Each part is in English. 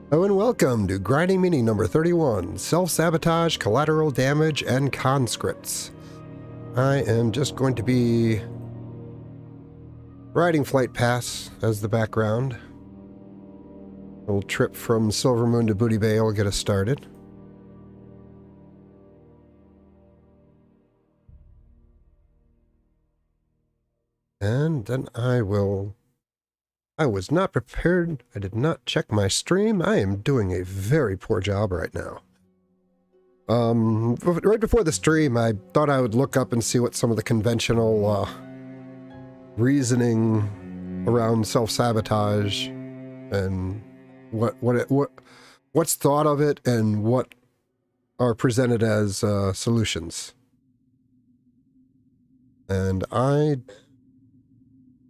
Hello and welcome to Grinding Meeting number 31, Self-Sabotage, Collateral Damage, and Conscripts. I am just going to be riding Flight Pass as the background. A little trip from Silver Moon to Booty Bay will get us started. And then I was not prepared. I did not check my stream. I am doing a very poor job right now. Right before the stream, I thought I would look up and see what some of the conventional reasoning around self-sabotage and what's thought of it and what are presented as solutions. And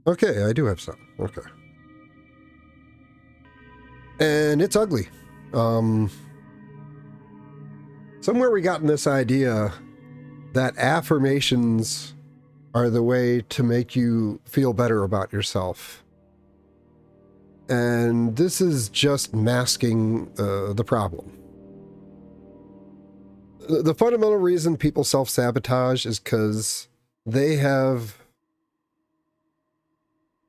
okay, I do have some. Okay. And it's ugly. Somewhere we gotten this idea that affirmations are the way to make you feel better about yourself. And this is just masking the problem. The fundamental reason people self-sabotage is because they have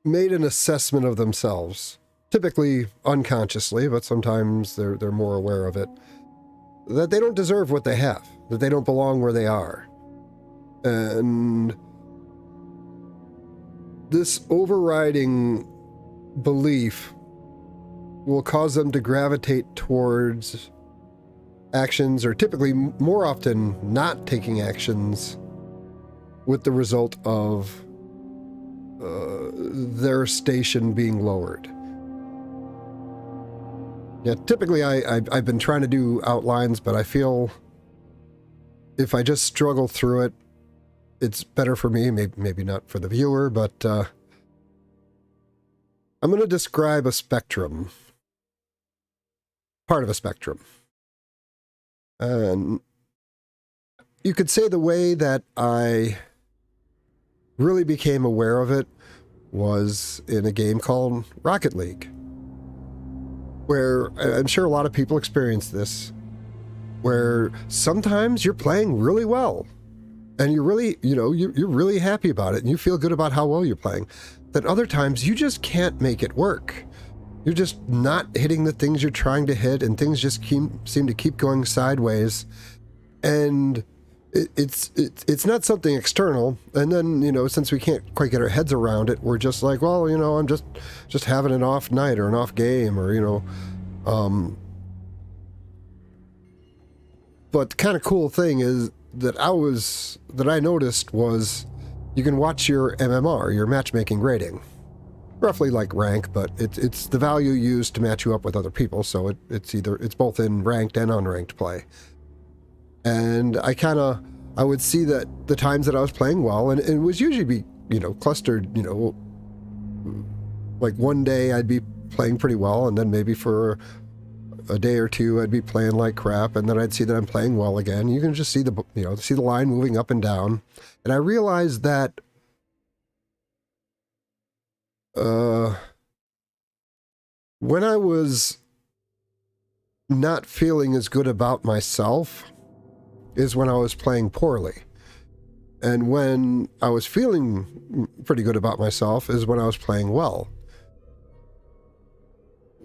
made an assessment of themselves. Typically unconsciously, but sometimes they're more aware of it, that they don't deserve what they have, that they don't belong where they are. And this overriding belief will cause them to gravitate towards actions, or typically more often not taking actions, with the result of their station being lowered. Yeah, typically I've been trying to do outlines, but I feel if I just struggle through it, it's better for me, maybe not for the viewer, but I'm going to describe a spectrum, part of a spectrum. And you could say the way that I really became aware of it was in a game called Rocket League, where I'm sure a lot of people experience this, where sometimes you're playing really well and you're really, you're really happy about it and you feel good about how well you're playing. Then other times you just can't make it work. You're just not hitting the things you're trying to hit and things just seem to keep going sideways. And it's not something external. And then, since we can't quite get our heads around it, we're just like, well, I'm just having an off night or an off game, or, but the kind of cool thing is that I noticed was you can watch your MMR, your matchmaking rating, roughly like rank, but it's the value used to match you up with other people. So it's both in ranked and unranked play. And I would see that the times that I was playing well, and it was usually be, clustered, like one day I'd be playing pretty well, and then maybe for a day or two I'd be playing like crap, and then I'd see that I'm playing well again. You can just see see the line moving up and down. And I realized that when I was not feeling as good about myself is when I was playing poorly. And when I was feeling pretty good about myself is when I was playing well.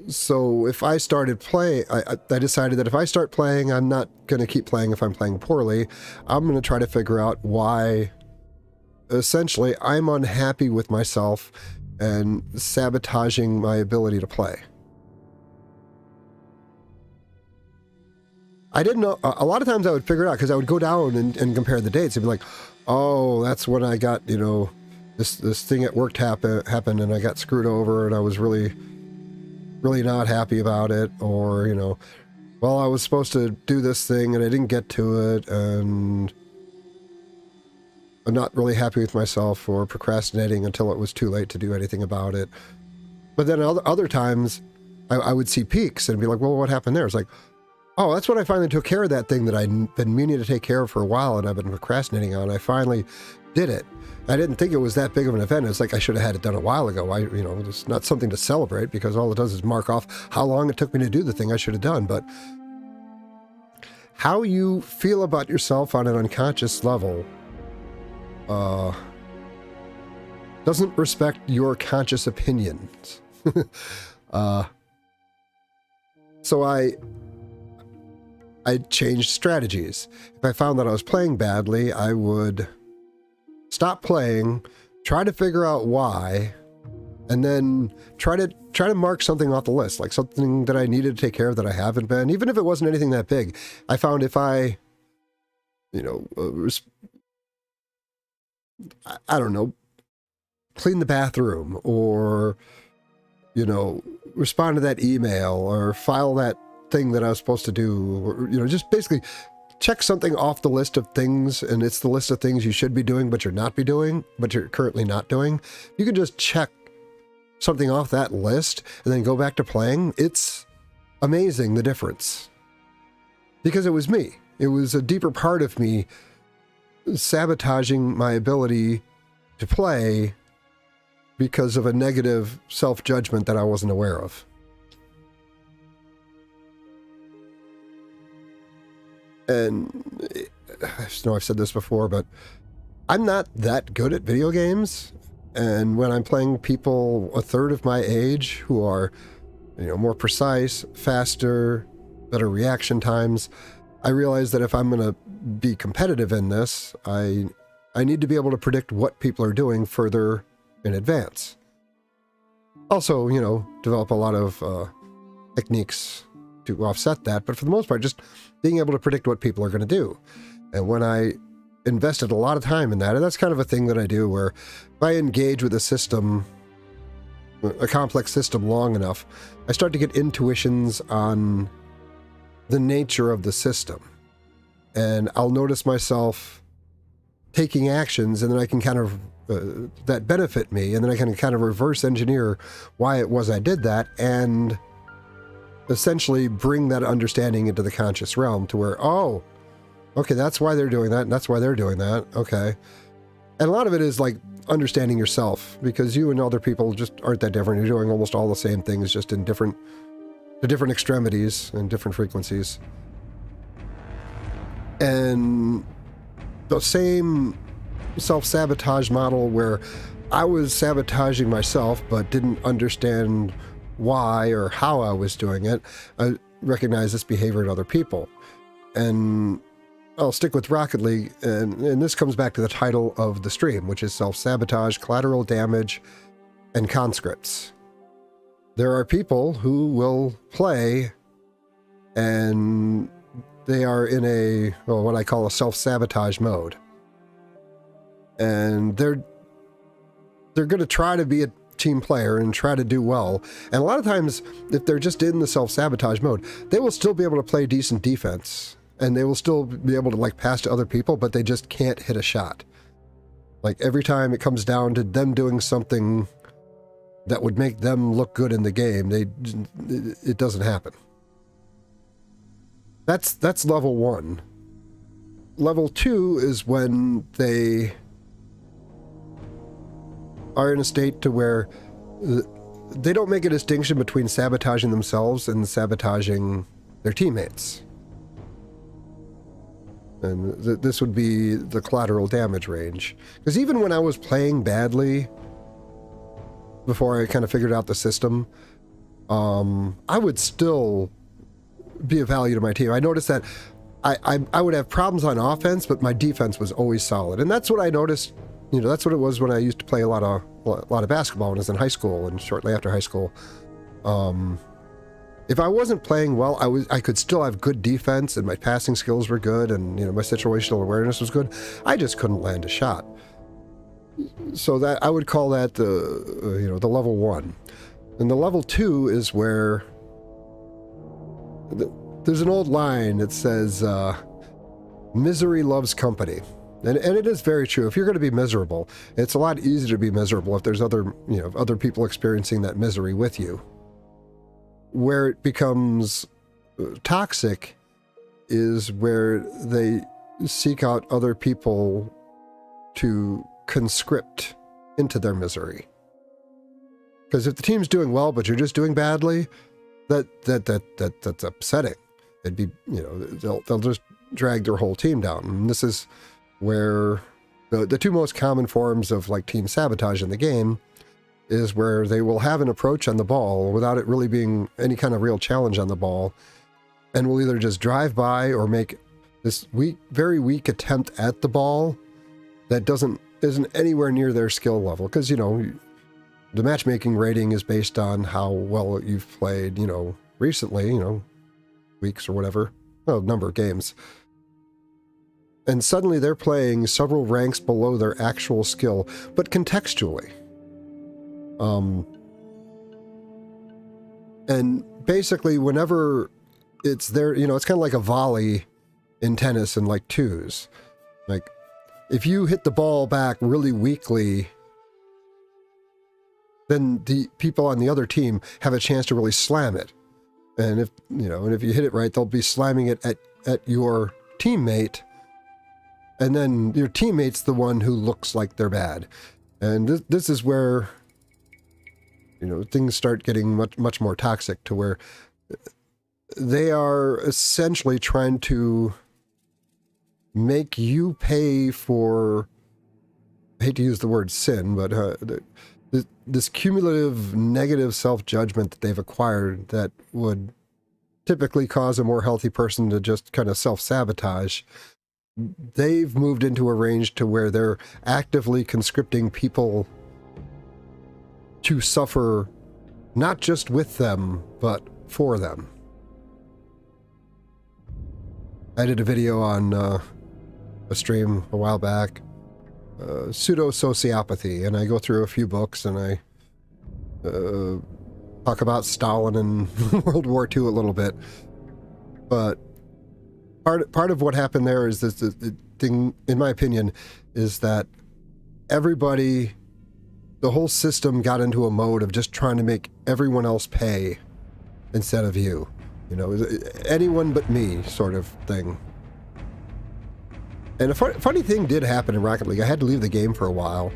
So if I started playing, I decided that if I start playing, I'm not going to keep playing if I'm playing poorly. I'm going to try to figure out why, essentially, I'm unhappy with myself and sabotaging my ability to play. I didn't know, a lot of times I would figure it out because I would go down and compare the dates. It'd be like, oh, that's when I got, this thing at work happened and I got screwed over and I was really not happy about it. Or, well, I was supposed to do this thing and I didn't get to it and I'm not really happy with myself for procrastinating until it was too late to do anything about it. But then other times I would see peaks and be like, well, what happened there? It's like, Oh, that's when I finally took care of that thing that I'd been meaning to take care of for a while and I've been procrastinating on. I finally did it. I didn't think it was that big of an event. It's like I should have had it done a while ago. It's not something to celebrate because all it does is mark off how long it took me to do the thing I should have done. But how you feel about yourself on an unconscious level doesn't respect your conscious opinions. So I changed strategies. If I found that I was playing badly, I would stop playing, try to figure out why, and then try to mark something off the list, like something that I needed to take care of that I haven't been, even if it wasn't anything that big. I found if I, I don't know, clean the bathroom or, respond to that email or file that thing that I was supposed to do, or, just basically check something off the list of things, and it's the list of things you should be doing, but you're currently not doing. You can just check something off that list and then go back to playing. It's amazing the difference. Because it was me. It was a deeper part of me sabotaging my ability to play because of a negative self-judgment that I wasn't aware of. And I know I've said this before, but I'm not that good at video games. And when I'm playing people a third of my age who are, more precise, faster, better reaction times, I realize that if I'm going to be competitive in this, I need to be able to predict what people are doing further in advance. Also, develop a lot of techniques to offset that, but for the most part, just being able to predict what people are going to do. And when I invested a lot of time in that, and that's kind of a thing that I do where if I engage with a system, a complex system long enough, I start to get intuitions on the nature of the system. And I'll notice myself taking actions, and then I can kind of, that benefit me, and then I can kind of reverse engineer why it was I did that, and essentially bring that understanding into the conscious realm to where, oh, okay, that's why they're doing that, and that's why they're doing that, okay. And a lot of it is like understanding yourself, because you and other people just aren't that different. You're doing almost all the same things, just in different extremities and different frequencies. And the same self-sabotage model where I was sabotaging myself but didn't understand why or how I was doing it, I recognize this behavior in other people. And I'll stick with Rocket League, and this comes back to the title of the stream, which is Self-Sabotage, Collateral Damage, and Conscripts. There are people who will play, and they are in what I call a self-sabotage mode. And they're going to try to be a team player and try to do well. And a lot of times, if they're just in the self-sabotage mode, they will still be able to play decent defense. And they will still be able to pass to other people, but they just can't hit a shot. Like every time it comes down to them doing something that would make them look good in the game, it doesn't happen. That's level 1. Level 2 is when they are in a state to where they don't make a distinction between sabotaging themselves and sabotaging their teammates. And this would be the collateral damage range. Because even when I was playing badly, before I kind of figured out the system, I would still be of value to my team. I noticed that I would have problems on offense, but my defense was always solid. And that's what I noticed. That's what it was when I used to play a lot of basketball when I was in high school and shortly after high school. If I wasn't playing well, I could still have good defense, and my passing skills were good, and my situational awareness was good. I just couldn't land a shot. So that I would call that the level 1. And the level 2 is where there's an old line that says, "Misery loves company." And it is very true. If you're going to be miserable, it's a lot easier to be miserable if there's other people experiencing that misery with you. Where it becomes toxic is where they seek out other people to conscript into their misery. Because if the team's doing well, but you're just doing badly, that's upsetting. It'd be, you know, they'll just drag their whole team down. And this is where the two most common forms of like team sabotage in the game is where they will have an approach on the ball without it really being any kind of real challenge on the ball, and will either just drive by or make this very weak attempt at the ball that isn't anywhere near their skill level. Because, you know, the matchmaking rating is based on how well you've played, you know, recently, you know, weeks or whatever, well, number of games. And suddenly they're playing several ranks below their actual skill, but contextually. And basically whenever it's there, you know, it's kind of like a volley in tennis in like twos. Like, if you hit the ball back really weakly, then the people on the other team have a chance to really slam it. And if, you know, and if you hit it right, they'll be slamming it at your teammate. And then your teammate's the one who looks like they're bad. And this is where, you know, things start getting much more toxic, to where they are essentially trying to make you pay for, I hate to use the word sin, but this cumulative negative self-judgment that they've acquired that would typically cause a more healthy person to just kind of self-sabotage. They've moved into a range to where they're actively conscripting people to suffer, not just with them, but for them. I did a video on a stream a while back, pseudo-sociopathy, and I go through a few books, and I talk about Stalin and World War II a little bit. But part of what happened there is this the thing, in my opinion, is that everybody, the whole system got into a mode of just trying to make everyone else pay instead of you. You know, anyone but me sort of thing. And a funny thing did happen in Rocket League. I had to leave the game for a while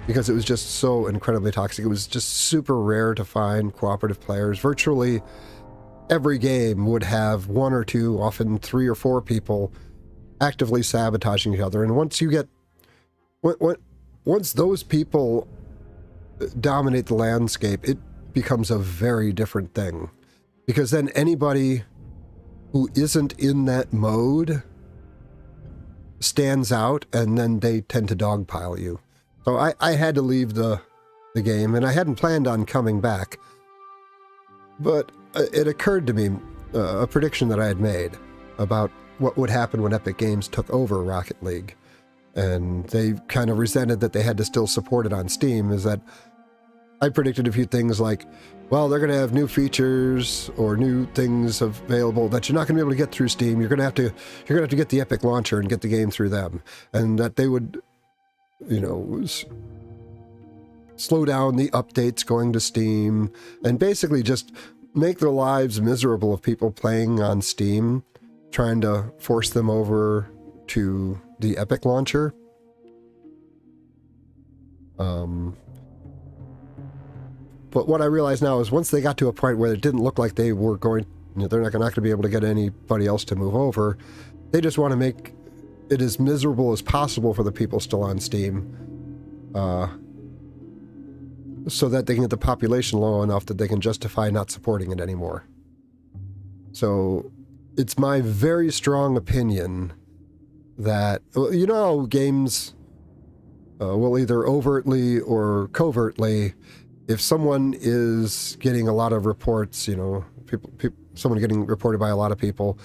because it was just so incredibly toxic. It was just super rare to find cooperative players. Virtually every game would have one or two, often 3 or 4 people actively sabotaging each other. And once you get, once those people dominate the landscape, it becomes a very different thing. Because then anybody who isn't in that mode stands out, and then they tend to dogpile you. So I had to leave the game, and I hadn't planned on coming back. But it occurred to me, a prediction that I had made about what would happen when Epic Games took over Rocket League. And they kind of resented that they had to still support it on Steam, is that I predicted a few things like, well, they're going to have new features or new things available that you're not going to be able to get through Steam. You're going to have to get the Epic launcher and get the game through them, and that they would, you know, slow down the updates going to Steam and basically just make their lives miserable of people playing on Steam, trying to force them over to the Epic launcher. But what I realize now is once they got to a point where it didn't look like they were going, you know, they're not going to be able to get anybody else to move over. They just want to make it as miserable as possible for the people still on Steam, so that they can get the population low enough that they can justify not supporting it anymore. So it's my very strong opinion that, you know, how games will either overtly or covertly, if someone is getting a lot of reports, you know, someone getting reported by a lot of people,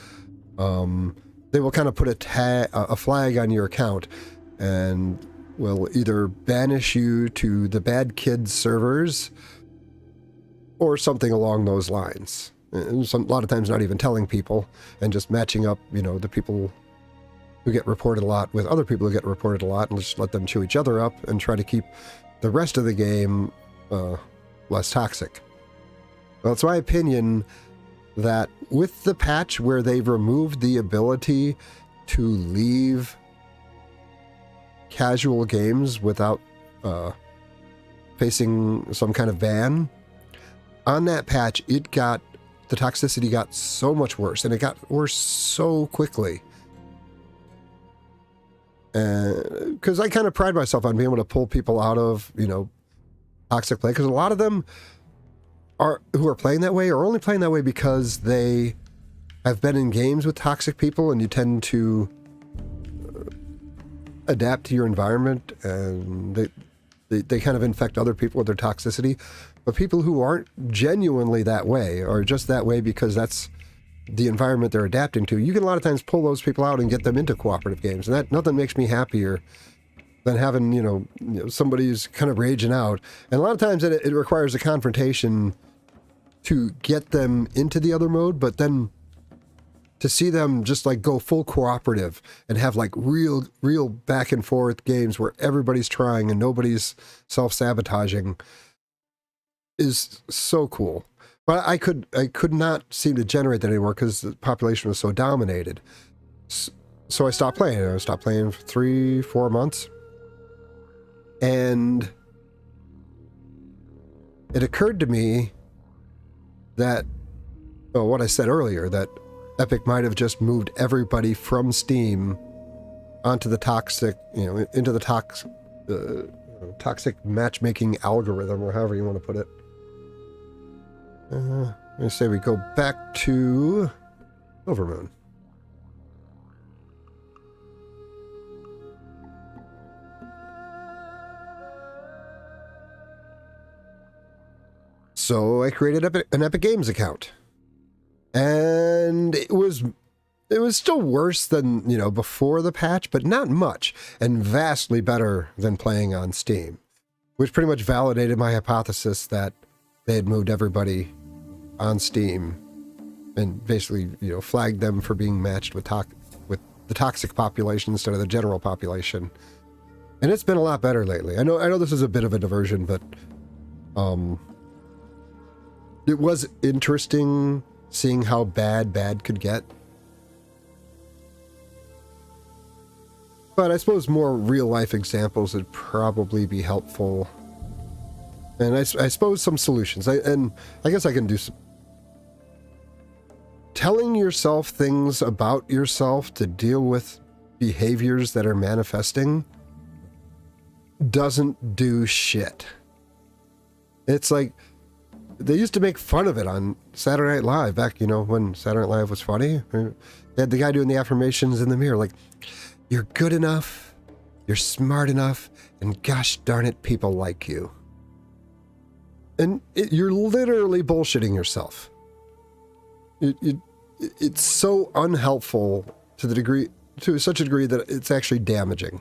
they will kind of put a flag on your account and will either banish you to the bad kids servers or something along those lines. And a lot of times not even telling people, and just matching up, you know, the people who get reported a lot with other people who get reported a lot, and just let them chew each other up and try to keep the rest of the game less toxic. Well, it's my opinion that with the patch where they've removed the ability to leave casual games without facing some kind of ban, on that patch, the toxicity got so much worse, and it got worse so quickly. Because I kind of pride myself on being able to pull people out of, toxic play, because a lot of them who are playing that way are only playing that way because they have been in games with toxic people, and you tend to adapt to your environment, and they kind of infect other people with their toxicity. But people who aren't genuinely that way, or just that way because that's the environment they're adapting to, you can a lot of times pull those people out and get them into cooperative games. And that nothing makes me happier than having, somebody who's kind of raging out. And a lot of times it requires a confrontation to get them into the other mode, but then to see them just like go full cooperative and have like real back and forth games where everybody's trying and nobody's self-sabotaging is so cool. But I could not seem to generate that anymore because the population was so dominated. So I stopped playing. I stopped playing for 3-4 months. And it occurred to me that, what I said earlier, that Epic might have just moved everybody from Steam onto the toxic, into the toxic matchmaking algorithm, or however you want to put it. Let me say we go back to Silvermoon. So I created an Epic Games account, and it was still worse than, before the patch, but not much, and vastly better than playing on Steam, which pretty much validated my hypothesis that they had moved everybody on Steam and basically, flagged them for being matched with the toxic population instead of the general population. And it's been a lot better lately. I know this is a bit of a diversion, but it was interesting seeing how bad could get. But I suppose more real-life examples would probably be helpful. And I suppose some solutions. I guess I can do some. Telling yourself things about yourself to deal with behaviors that are manifesting doesn't do shit. It's like, they used to make fun of it on Saturday Night Live back, when Saturday Night Live was funny. They had the guy doing the affirmations in the mirror, like, you're good enough, you're smart enough, and gosh darn it, people like you. And you're literally bullshitting yourself. It's so unhelpful to such a degree that it's actually damaging.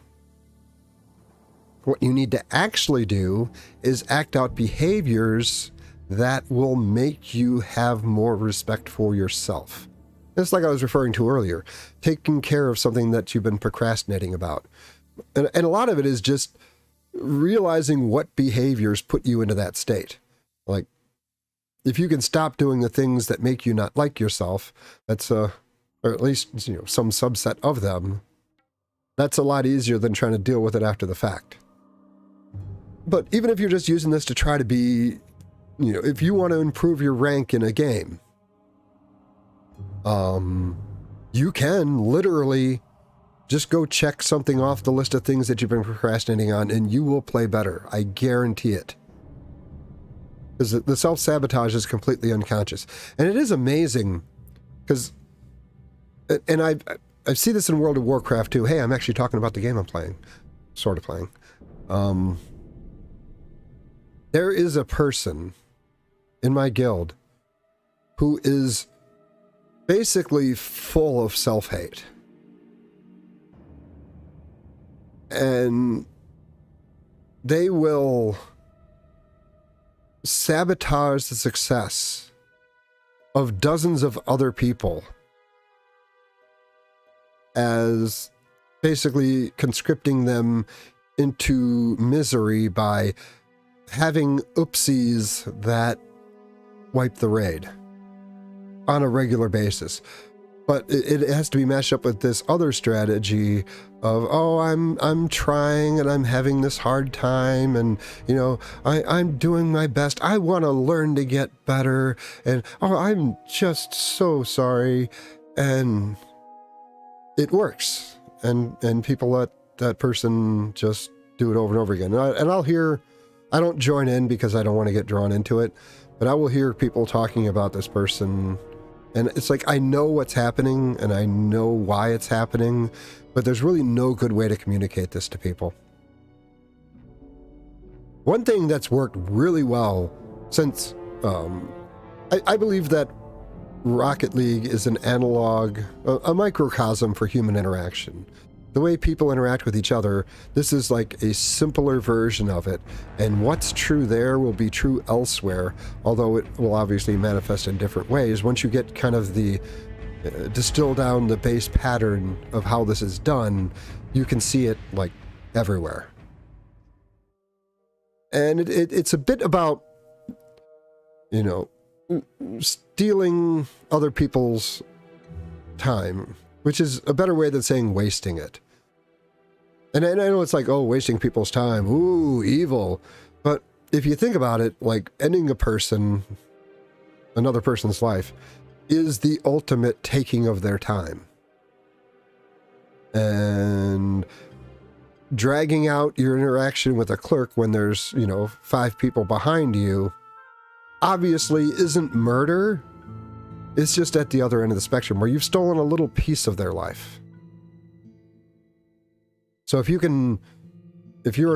What you need to actually do is act out behaviors that will make you have more respect for yourself. It's like I was referring to earlier, taking care of something that you've been procrastinating about. And a lot of it is just realizing what behaviors put you into that state. Like, if you can stop doing the things that make you not like yourself, that's or at least, some subset of them, that's a lot easier than trying to deal with it after the fact. But even if you're just using this to try to be, if you want to improve your rank in a game, you can literally just go check something off the list of things that you've been procrastinating on, and you will play better. I guarantee it. Because the self-sabotage is completely unconscious. And it is amazing, because, and I see this in World of Warcraft too. Hey, I'm actually talking about the game I'm playing. Sort of playing. There is a person in my guild who is basically full of self-hate. And they will sabotage the success of dozens of other people as basically conscripting them into misery by having oopsies that wipe the raid. on a regular basis. But it has to be matched up with this other strategy of, oh, I'm trying and I'm having this hard time, and I'm doing my best. I want to learn to get better, and oh, I'm just so sorry, and it works, and people let that person just do it over and over again. And I'll hear, I don't join in because I don't want to get drawn into it, but I will hear people talking about this person. And it's like, I know what's happening and I know why it's happening, but there's really no good way to communicate this to people. One thing that's worked really well since, I believe that Rocket League is an analog, a microcosm for human interaction. The way people interact with each other, this is like a simpler version of it. And what's true there will be true elsewhere, although it will obviously manifest in different ways. Once you get kind of the, distill down the base pattern of how this is done, you can see it like everywhere. And it's a bit about, stealing other people's time, which is a better way than saying wasting it. And I know it's like, oh, wasting people's time, ooh, evil. But if you think about it, like ending another person's life, is the ultimate taking of their time. And dragging out your interaction with a clerk when there's, 5 people behind you, obviously isn't murder. It's just at the other end of the spectrum where you've stolen a little piece of their life. So if you're in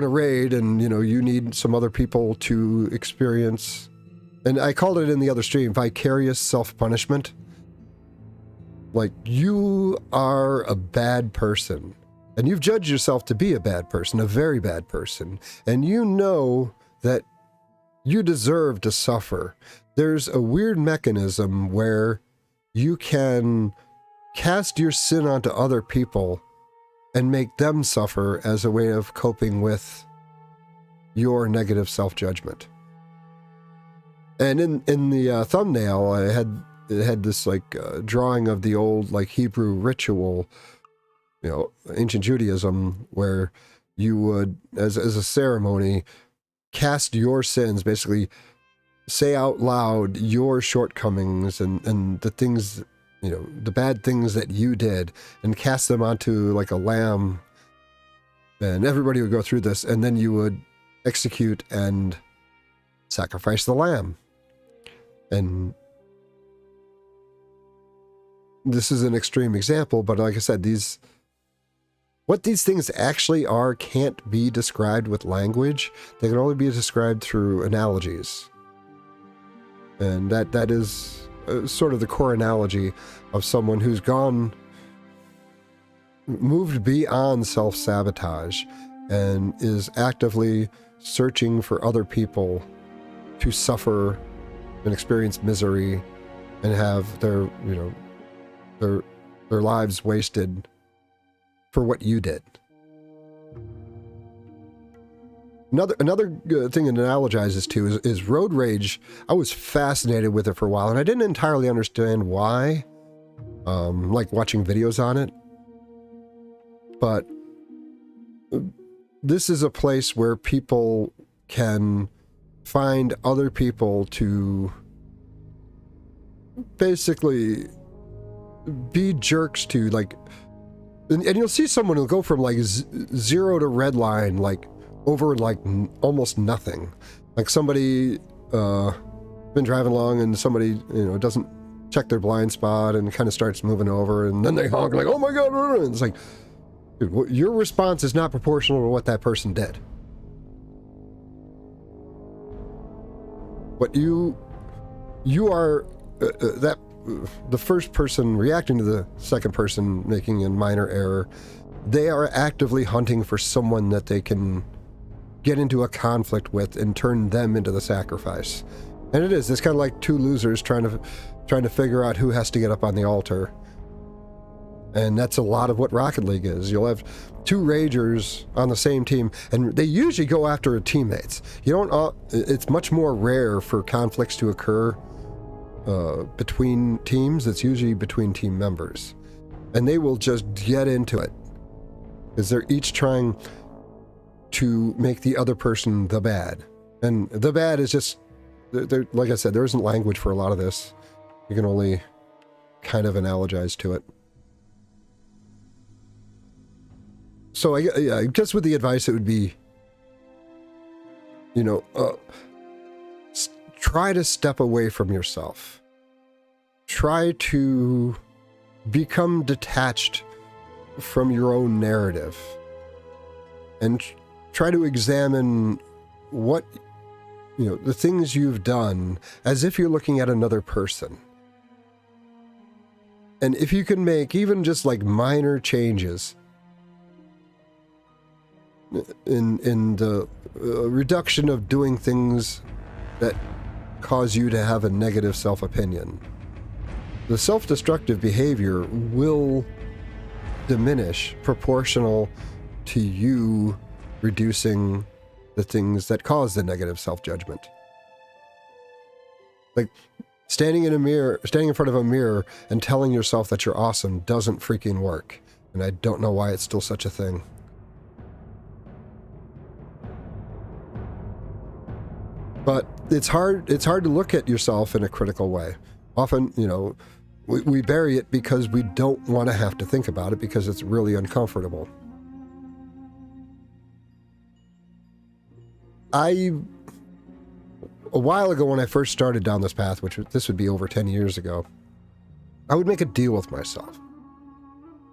a raid and, you need some other people to experience, and I called it in the other stream, vicarious self-punishment. Like, you are a bad person, and you've judged yourself to be a bad person, a very bad person, and you know that you deserve to suffer. There's a weird mechanism where you can cast your sin onto other people and make them suffer as a way of coping with your negative self-judgment. And in the thumbnail, it had this drawing of the old Hebrew ritual, ancient Judaism, where you would, as a ceremony, cast your sins, basically say out loud your shortcomings and the things, the bad things that you did, and cast them onto a lamb. And everybody would go through this, and then you would execute and sacrifice the lamb. And this is an extreme example, but like I said, what these things actually are can't be described with language. They can only be described through analogies. And that is sort of the core analogy of someone who's moved beyond self-sabotage and is actively searching for other people to suffer and experience misery and have their lives wasted for what you did. Another thing it analogizes to is road rage. I was fascinated with it for a while, and I didn't entirely understand why, watching videos on it. But this is a place where people can find other people to basically be jerks to, and you'll see someone who'll go from zero to red line, over almost nothing. Somebody been driving along and somebody doesn't check their blind spot and kind of starts moving over, and then they honk oh my god, and it's dude, your response is not proportional to what that person did. But you are the first person reacting to the second person making a minor error. They are actively hunting for someone that they can get into a conflict with and turn them into the sacrifice. And it's kind of like two losers trying to figure out who has to get up on the altar. And that's a lot of what Rocket League is. You'll have two ragers on the same team, and they usually go after teammates. It's much more rare for conflicts to occur between teams, it's usually between team members. And they will just get into it because they're each trying to make the other person the bad. And the bad is just, like I said, there isn't language for a lot of this. You can only kind of analogize to it. So I guess with the advice, it would be, you know, try to step away from yourself. Try to become detached from your own narrative. And try to examine what, you know, the things you've done as if you're looking at another person. And if you can make even just like minor changes in the reduction of doing things that cause you to have a negative self-opinion, the self-destructive behavior will diminish proportional to you reducing the things that cause the negative self-judgment. Like standing in front of a mirror and telling yourself that you're awesome doesn't freaking work. And I don't know why it's still such a thing. But it's hard to look at yourself in a critical way. Often, you know, we bury it because we don't want to have to think about it because it's really uncomfortable. A while ago when I first started down this path, this would be over 10 years ago, I would make a deal with myself.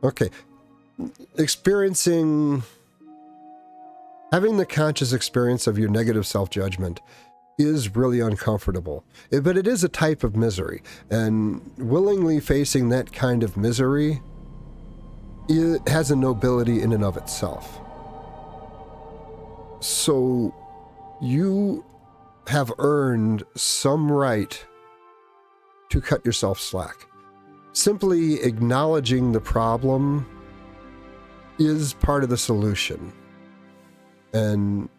Okay, having the conscious experience of your negative self-judgment is really uncomfortable, but it is a type of misery, and willingly facing that kind of misery, it has a nobility in and of itself. So you have earned some right to cut yourself slack. Simply acknowledging the problem is part of the solution. And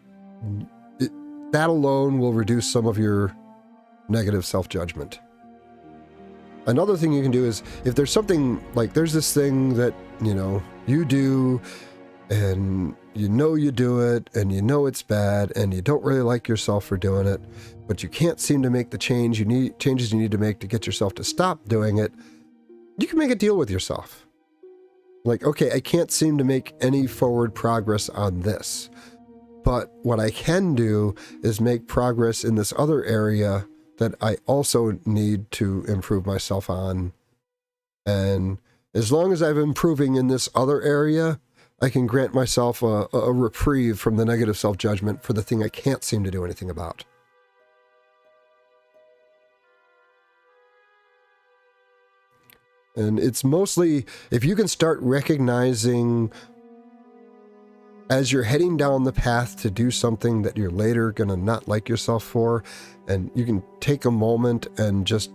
that alone will reduce some of your negative self-judgment. Another thing you can do is, if there's something, like there's this thing that, you know, you do, and you know you do it, and you know it's bad, and you don't really like yourself for doing it, but you can't seem to make the changes you need to make to get yourself to stop doing it, you can make a deal with yourself. Like, okay, I can't seem to make any forward progress on this, but what I can do is make progress in this other area that I also need to improve myself on. And as long as I'm improving in this other area, I can grant myself a reprieve from the negative self-judgment for the thing I can't seem to do anything about. And it's mostly, if you can start recognizing as you're heading down the path to do something that you're later going to not like yourself for, and you can take a moment and just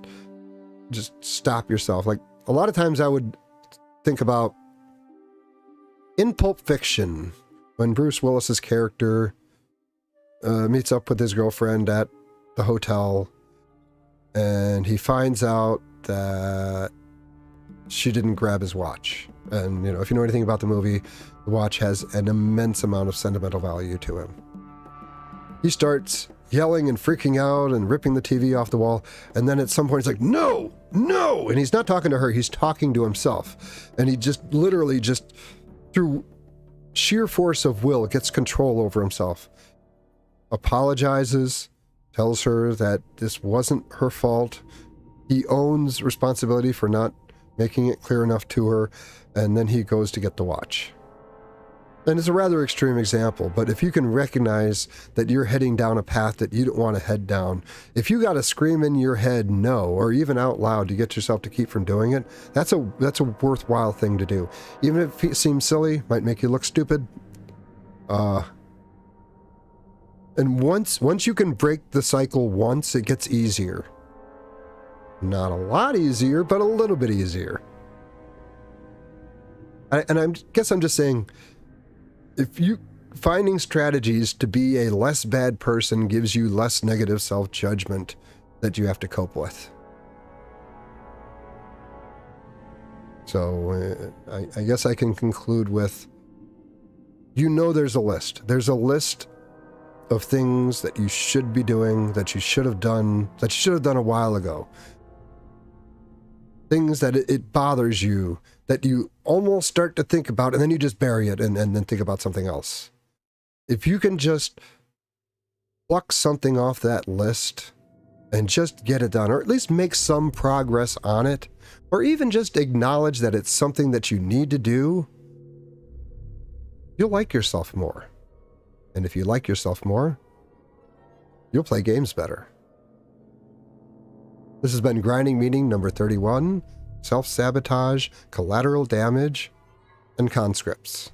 stop yourself. Like, a lot of times I would think about in Pulp Fiction, when Bruce Willis's character meets up with his girlfriend at the hotel, and he finds out that she didn't grab his watch. And, you know, if you know anything about the movie, the watch has an immense amount of sentimental value to him. He starts yelling and freaking out and ripping the TV off the wall. And then at some point, he's like, no, no. And he's not talking to her. He's talking to himself. And he just literally just, through sheer force of will, gets control over himself. Apologizes, tells her that this wasn't her fault. He owns responsibility for not making it clear enough to her, and then he goes to get the watch. And it's a rather extreme example, but if you can recognize that you're heading down a path that you don't want to head down, if you got to scream in your head no, or even out loud to get yourself to keep from doing it, that's a worthwhile thing to do. Even if it seems silly, might make you look stupid. And once you can break the cycle once, it gets easier. Not a lot easier, but a little bit easier. And I guess I'm just saying, if you finding strategies to be a less bad person gives you less negative self-judgment that you have to cope with. So I guess I can conclude with, there's a list. There's a list of things that you should be doing, that you should have done a while ago. Things that it bothers you, that you almost start to think about, and then you just bury it and then think about something else. If you can just pluck something off that list and just get it done, or at least make some progress on it, or even just acknowledge that it's something that you need to do, you'll like yourself more. And if you like yourself more, you'll play games better. This has been Grinding Meeting number 31, Self-Sabotage, Collateral Damage, and Conscripts.